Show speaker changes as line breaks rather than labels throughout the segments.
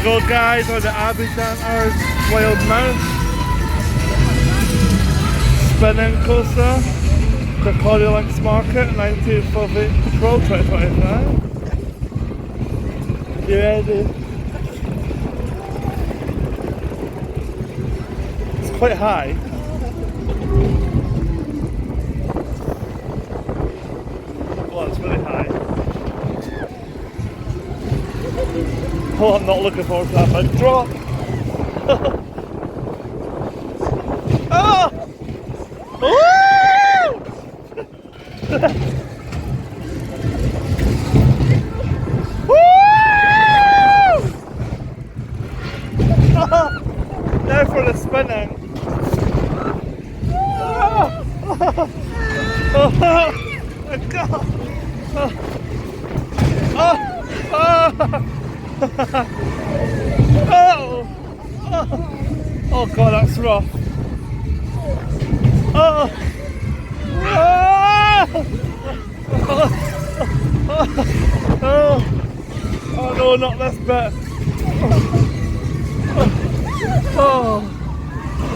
we go guys, on the Abbie Danters Wild Mouse spinning coaster, kirkaldy Links Market, 19th of April 2025. You ready? It's quite high. Oh, it's really high. Oh, I'm not looking forward to that big drop. Oh! Woo! Woo! Now for the spinning. Oh my God! Oh God, that's rough. Oh no, not this bit. Oh,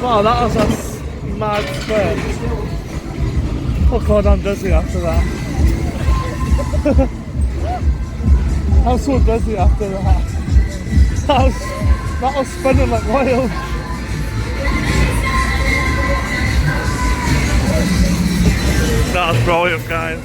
wow, that was a mad spin. Oh God, I'm dizzy after that. I'm so dizzy after that. That was spinning like wild. That was brilliant, guys.